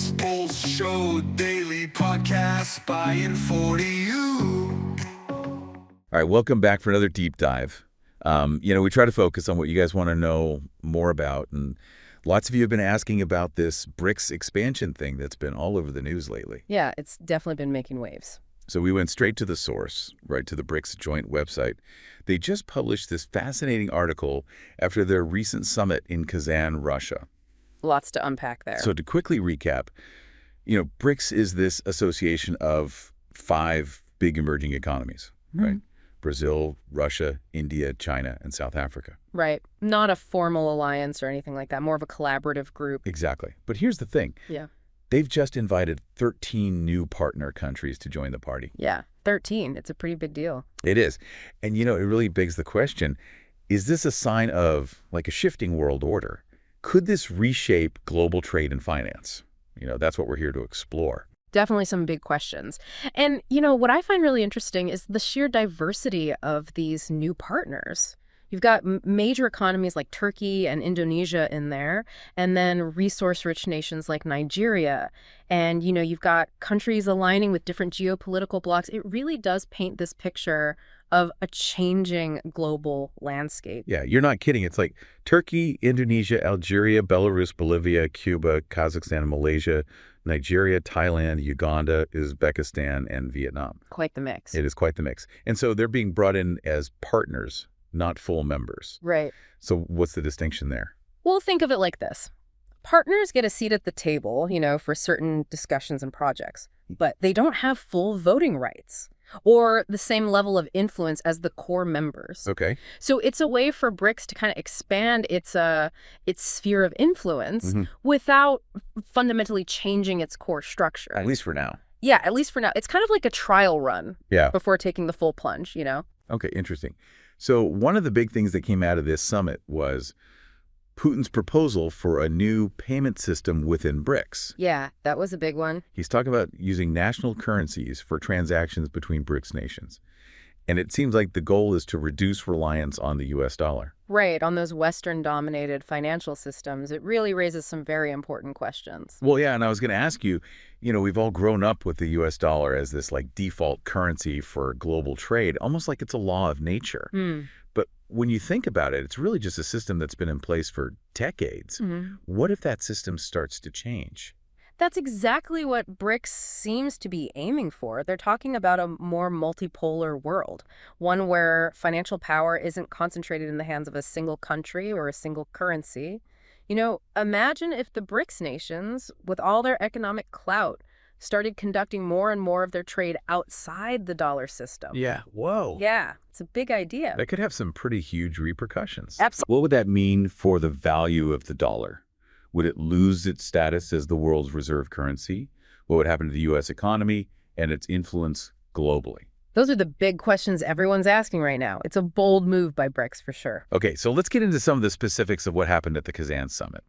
Bulls Show daily podcast by and for you. All right, welcome back for another deep dive. We try to focus on what you guys want to know more about, and lots of you have been asking about this BRICS expansion thing that's been all over the news lately. Yeah, it's definitely been making waves. So we went straight to the source, right to the BRICS joint website. They just published this fascinating article after their recent summit in Kazan, Russia. Lots to unpack there. So to quickly recap, BRICS is this association of 5 big emerging economies, right? Brazil, Russia, India, China, and South Africa. Right. Not a formal alliance or anything like that, more of a collaborative group. Exactly. But here's the thing. Yeah. They've just invited 13 new partner countries to join the party. Yeah, 13. It's a pretty big deal. It is. And, it really begs the question, is this a sign of, like, a shifting world order? Could this reshape global trade and finance? That's what we're here to explore. Definitely some big questions. And, what I find really interesting is the sheer diversity of these new partners. You've got major economies like Turkey and Indonesia in there, and then resource-rich nations like Nigeria. And, you've got countries aligning with different geopolitical blocs. It really does paint this picture of a changing global landscape. Yeah, you're not kidding. It's like Turkey, Indonesia, Algeria, Belarus, Bolivia, Cuba, Kazakhstan, Malaysia, Nigeria, Thailand, Uganda, Uzbekistan, and Vietnam. Quite the mix. It is quite the mix. And so they're being brought in as partners, not full members. Right. So what's the distinction there? Well, think of it like this. Partners get a seat at the table, for certain discussions and projects, but they don't have full voting rights or the same level of influence as the core members. Okay. So it's a way for BRICS to kind of expand its sphere of influence without fundamentally changing its core structure. At least for now. Yeah, at least for now. It's kind of like a trial run before taking the full plunge, Okay, interesting. So one of the big things that came out of this summit was Putin's proposal for a new payment system within BRICS. Yeah, that was a big one. He's talking about using national currencies for transactions between BRICS nations. And it seems like the goal is to reduce reliance on the U.S. dollar. Right, on those Western-dominated financial systems. It really raises some very important questions. Well, yeah, and I was going to ask you, we've all grown up with the U.S. dollar as this, default currency for global trade, almost like it's a law of nature. But when you think about it, it's really just a system that's been in place for decades. What if that system starts to change? That's exactly what BRICS seems to be aiming for. They're talking about a more multipolar world, one where financial power isn't concentrated in the hands of a single country or a single currency. Imagine if the BRICS nations, with all their economic clout, started conducting more and more of their trade outside the dollar system. Yeah, whoa. Yeah, it's a big idea. That could have some pretty huge repercussions. Absolutely. What would that mean for the value of the dollar? Would it lose its status as the world's reserve currency? What would happen to the U.S. economy and its influence globally? Those are the big questions everyone's asking right now. It's a bold move by BRICS for sure. Okay, so let's get into some of the specifics of what happened at the Kazan summit.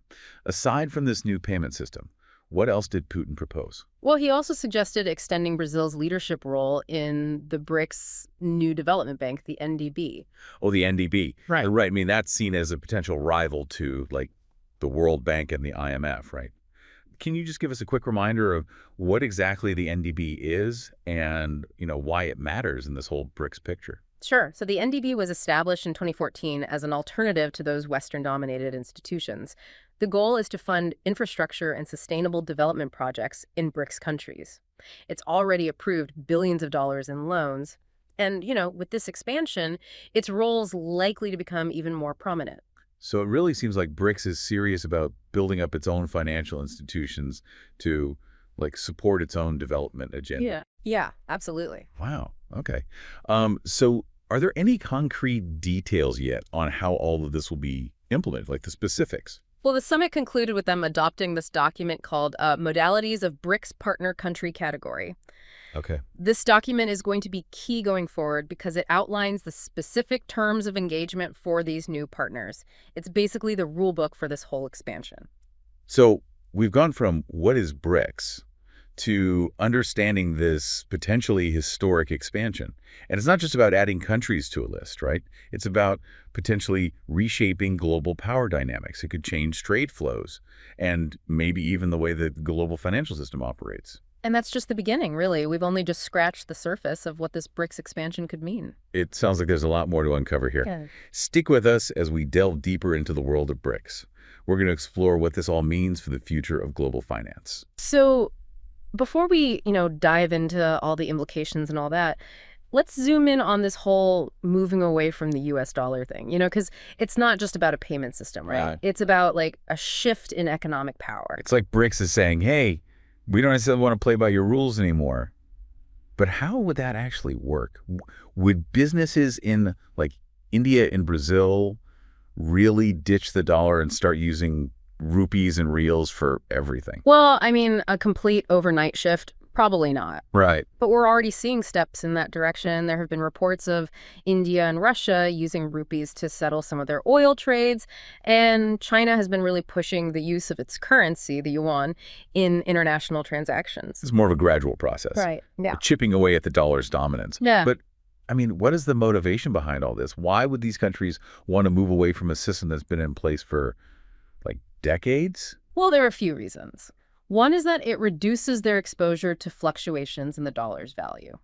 Aside from this new payment system, what else did Putin propose? Well, he also suggested extending Brazil's leadership role in the BRICS New Development Bank, the NDB. Oh, the NDB. Right. Right. I mean, that's seen as a potential rival to, the World Bank and the IMF, right? Can you just give us a quick reminder of what exactly the NDB is and, why it matters in this whole BRICS picture? Sure. So the NDB was established in 2014 as an alternative to those Western-dominated institutions. The goal is to fund infrastructure and sustainable development projects in BRICS countries. It's already approved billions of dollars in loans. And, with this expansion, its role is likely to become even more prominent. So it really seems like BRICS is serious about building up its own financial institutions to, support its own development agenda. Yeah, absolutely. Wow. Okay. So are there any concrete details yet on how all of this will be implemented, like the specifics? Well, the summit concluded with them adopting this document called Modalities of BRICS Partner Country Category. Okay. This document is going to be key going forward because it outlines the specific terms of engagement for these new partners. It's basically the rule book for this whole expansion. So we've gone from what is BRICS to understanding this potentially historic expansion. And it's not just about adding countries to a list, right? It's about potentially reshaping global power dynamics. It could change trade flows and maybe even the way the global financial system operates. And that's just the beginning, really. We've only just scratched the surface of what this BRICS expansion could mean. It sounds like there's a lot more to uncover here. Yeah. Stick with us as we delve deeper into the world of BRICS. We're going to explore what this all means for the future of global finance. So before we, dive into all the implications and all that, let's zoom in on this whole moving away from the US dollar thing, because it's not just about a payment system, right? Right. It's about like a shift in economic power. It's like BRICS is saying, hey, we don't necessarily want to play by your rules anymore. But how would that actually work? Would businesses in like India and Brazil really ditch the dollar and start using rupees and reals for everything? Well, I mean, a complete overnight shift, probably not. Right. But we're already seeing steps in that direction. There have been reports of India and Russia using rupees to settle some of their oil trades. And China has been really pushing the use of its currency, the yuan, in international transactions. It's more of a gradual process. Right. Yeah. Chipping away at the dollar's dominance. Yeah. But I mean, what is the motivation behind all this? Why would these countries want to move away from a system that's been in place for like decades? Well, there are a few reasons. One is that it reduces their exposure to fluctuations in the dollar's value.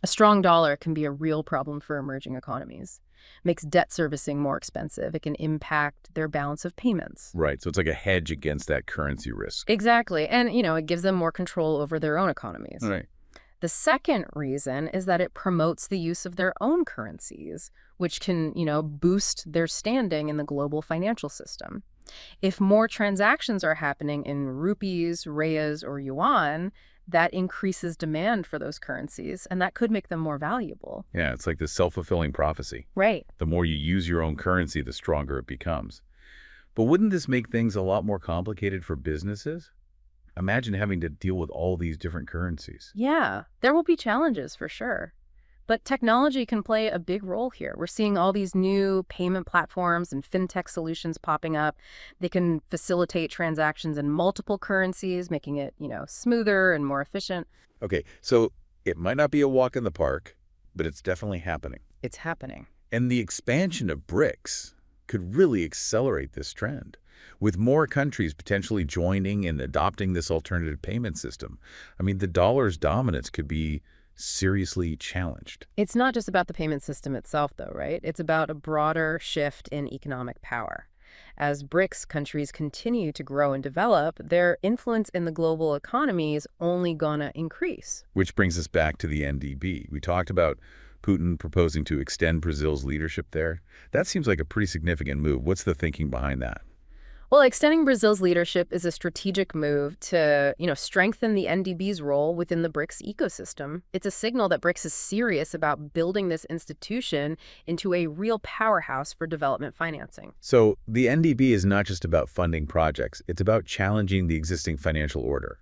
A strong dollar can be a real problem for emerging economies. Makes debt servicing more expensive. It can impact their balance of payments. Right. So it's like a hedge against that currency risk. Exactly. And, it gives them more control over their own economies. Right. The second reason is that it promotes the use of their own currencies, which can, boost their standing in the global financial system. If more transactions are happening in rupees, riyas, or yuan, that increases demand for those currencies, and that could make them more valuable. Yeah, it's like the self-fulfilling prophecy. Right. The more you use your own currency, the stronger it becomes. But wouldn't this make things a lot more complicated for businesses? Imagine having to deal with all these different currencies. Yeah, there will be challenges for sure. But technology can play a big role here. We're seeing all these new payment platforms and fintech solutions popping up. They can facilitate transactions in multiple currencies, making it, smoother and more efficient. Okay, so it might not be a walk in the park, but it's definitely happening. It's happening. And the expansion of BRICS could really accelerate this trend, with more countries potentially joining and adopting this alternative payment system. I mean, the dollar's dominance could be seriously challenged. It's not just about the payment system itself, though, right? It's about a broader shift in economic power. As BRICS countries continue to grow and develop, their influence in the global economy is only gonna increase. Which brings us back to the NDB. We talked about Putin proposing to extend Brazil's leadership there. That seems like a pretty significant move. What's the thinking behind that? Well, extending Brazil's leadership is a strategic move to, strengthen the NDB's role within the BRICS ecosystem. It's a signal that BRICS is serious about building this institution into a real powerhouse for development financing. So the NDB is not just about funding projects. It's about challenging the existing financial order.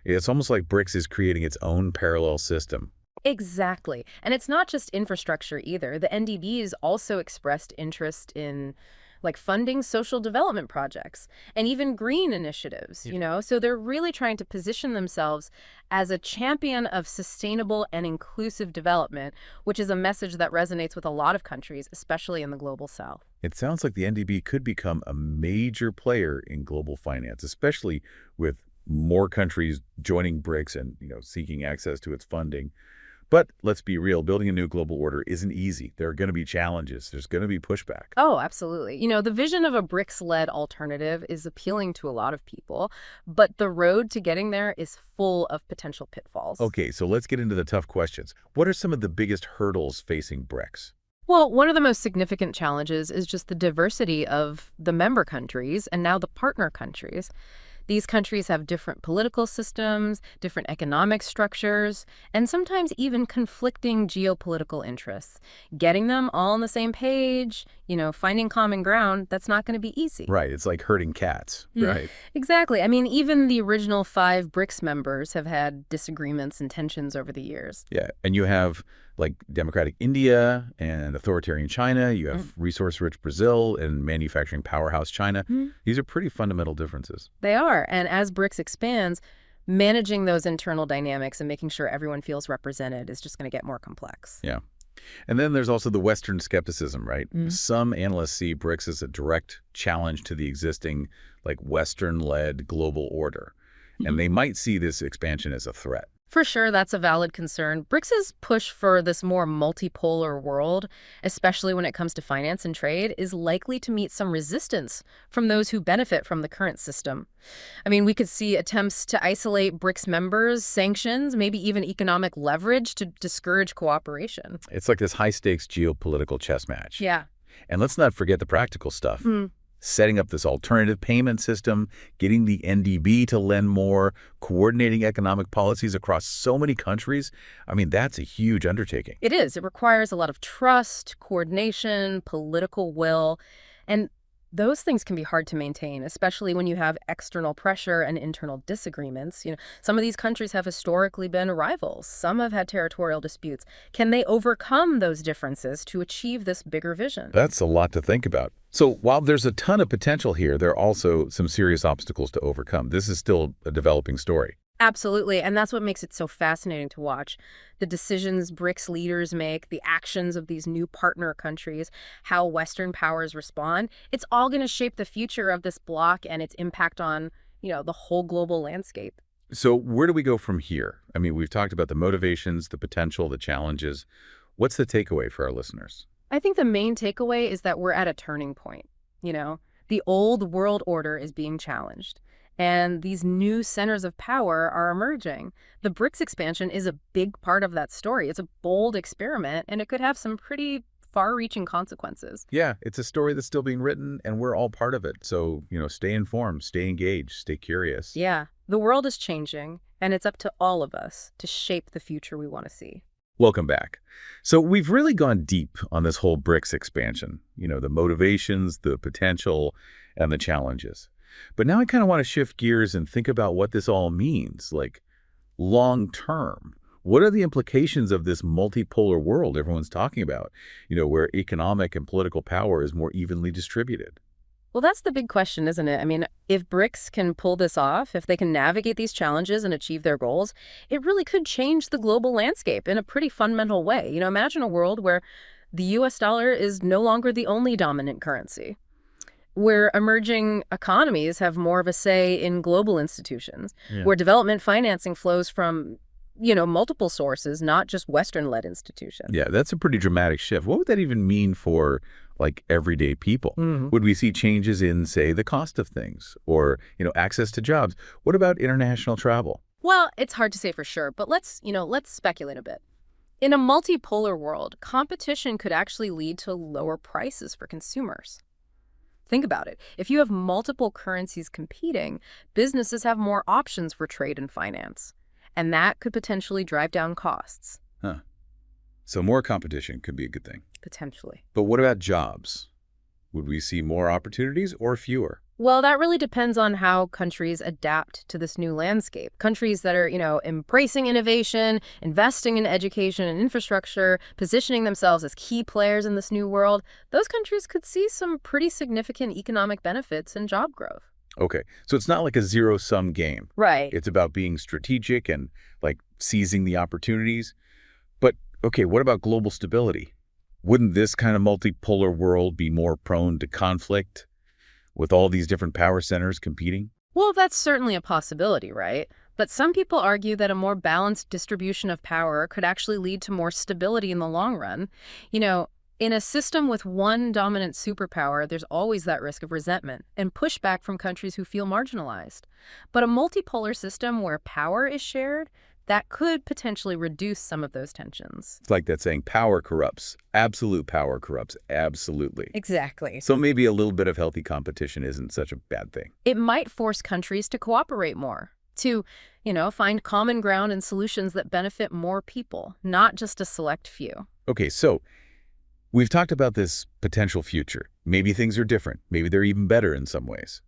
It's almost like BRICS is creating its own parallel system. Exactly. And it's not just infrastructure either. The NDB has also expressed interest in funding social development projects and even green initiatives, So they're really trying to position themselves as a champion of sustainable and inclusive development, which is a message that resonates with a lot of countries, especially in the global south. It sounds like the NDB could become a major player in global finance, especially with more countries joining BRICS and, seeking access to its funding. But let's be real, building a new global order isn't easy. There are going to be challenges. There's going to be pushback. Oh, absolutely. The vision of a BRICS-led alternative is appealing to a lot of people, but the road to getting there is full of potential pitfalls. Okay, so let's get into the tough questions. What are some of the biggest hurdles facing BRICS? Well, one of the most significant challenges is just the diversity of the member countries and now the partner countries. These countries have different political systems, different economic structures, and sometimes even conflicting geopolitical interests. Getting them all on the same page, finding common ground, that's not going to be easy. Right. It's like herding cats. Right. Exactly. I mean, even the original 5 BRICS members have had disagreements and tensions over the years. Yeah. And you have like democratic India and authoritarian China. You have resource-rich Brazil and manufacturing powerhouse China. These are pretty fundamental differences. They are. And as BRICS expands, managing those internal dynamics and making sure everyone feels represented is just going to get more complex. Yeah. And then there's also the Western skepticism, right? Some analysts see BRICS as a direct challenge to the existing, like, Western-led global order. And they might see this expansion as a threat. For sure, that's a valid concern. BRICS's push for this more multipolar world, especially when it comes to finance and trade, is likely to meet some resistance from those who benefit from the current system. I mean, we could see attempts to isolate BRICS members, sanctions, maybe even economic leverage to discourage cooperation. It's like this high-stakes geopolitical chess match. Yeah. And let's not forget the practical stuff. Setting up this alternative payment system, getting the NDB to lend more, coordinating economic policies across so many countries. I mean, that's a huge undertaking. It is. It requires a lot of trust, coordination, political will, and those things can be hard to maintain, especially when you have external pressure and internal disagreements. Some of these countries have historically been rivals. Some have had territorial disputes. Can they overcome those differences to achieve this bigger vision? That's a lot to think about. So while there's a ton of potential here, there are also some serious obstacles to overcome. This is still a developing story. Absolutely, and that's what makes it so fascinating to watch. The decisions BRICS leaders make, the actions of these new partner countries, how Western powers respond, it's all going to shape the future of this bloc and its impact on, the whole global landscape. So where do we go from here? I mean, we've talked about the motivations, the potential, the challenges. What's the takeaway for our listeners? I think the main takeaway is that we're at a turning point. The old world order is being challenged. And these new centers of power are emerging. The BRICS expansion is a big part of that story. It's a bold experiment, and it could have some pretty far-reaching consequences. Yeah, it's a story that's still being written, and we're all part of it. So, stay informed, stay engaged, stay curious. Yeah, the world is changing, and it's up to all of us to shape the future we want to see. Welcome back. So we've really gone deep on this whole BRICS expansion, the motivations, the potential, and the challenges. But now I kind of want to shift gears and think about what this all means, like long term. What are the implications of this multipolar world everyone's talking about, where economic and political power is more evenly distributed? Well, that's the big question, isn't it? I mean, if BRICS can pull this off, if they can navigate these challenges and achieve their goals, it really could change the global landscape in a pretty fundamental way. Imagine a world where the U.S. dollar is no longer the only dominant currency, where emerging economies have more of a say in global institutions, where development financing flows from, multiple sources, not just Western-led institutions. Yeah, that's a pretty dramatic shift. What would that even mean for, like, everyday people? Would we see changes in, say, the cost of things or, access to jobs? What about international travel? Well, it's hard to say for sure, but let's speculate a bit. In a multipolar world, competition could actually lead to lower prices for consumers. Think about it. If you have multiple currencies competing, businesses have more options for trade and finance, and that could potentially drive down costs. So more competition could be a good thing. Potentially. But what about jobs? Would we see more opportunities or fewer? Well, that really depends on how countries adapt to this new landscape. Countries that are, embracing innovation, investing in education and infrastructure, positioning themselves as key players in this new world, those countries could see some pretty significant economic benefits and job growth. Okay, so it's not like a zero-sum game. Right. It's about being strategic and, like, seizing the opportunities. But, okay, what about global stability? Wouldn't this kind of multipolar world be more prone to conflict with all these different power centers competing? Well, that's certainly a possibility, right? But some people argue that a more balanced distribution of power could actually lead to more stability in the long run. In a system with one dominant superpower, there's always that risk of resentment and pushback from countries who feel marginalized. But a multipolar system where power is shared, that could potentially reduce some of those tensions. It's like that saying, power corrupts. Absolute power corrupts. Absolutely. Exactly. So maybe a little bit of healthy competition isn't such a bad thing. It might force countries to cooperate more, to, find common ground and solutions that benefit more people, not just a select few. Okay, so we've talked about this potential future. Maybe things are different. Maybe they're even better in some ways.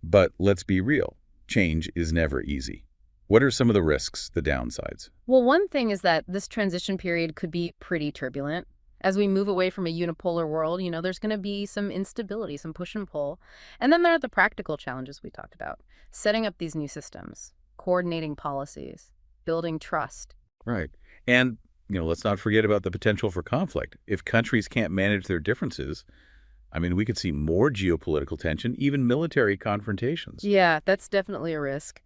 But let's be real. Change is never easy. What are some of the risks, the downsides? Well, one thing is that this transition period could be pretty turbulent. As we move away from a unipolar world, there's going to be some instability, some push and pull. And then there are the practical challenges we talked about. Setting up these new systems, coordinating policies, building trust. Right. And, let's not forget about the potential for conflict. If countries can't manage their differences, we could see more geopolitical tension, even military confrontations. Yeah, that's definitely a risk.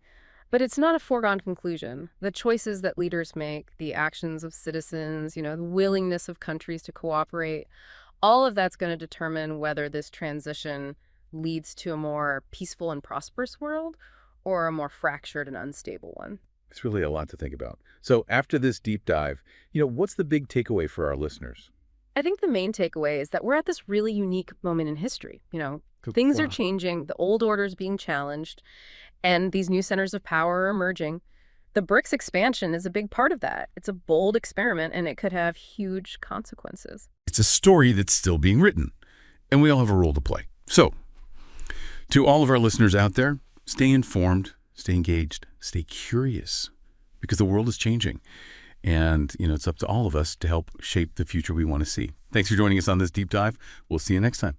But it's not a foregone conclusion. The choices that leaders make, the actions of citizens, the willingness of countries to cooperate, all of that's going to determine whether this transition leads to a more peaceful and prosperous world or a more fractured and unstable one. It's really a lot to think about. So after this deep dive, what's the big takeaway for our listeners? I think the main takeaway is that we're at this really unique moment in history. Things are changing, the old order is being challenged, and these new centers of power are emerging. The BRICS expansion is a big part of that. It's a bold experiment, and it could have huge consequences. It's a story that's still being written, and we all have a role to play. So, to all of our listeners out there, stay informed, stay engaged, stay curious, because the world is changing. And, it's up to all of us to help shape the future we want to see. Thanks for joining us on this deep dive. We'll see you next time.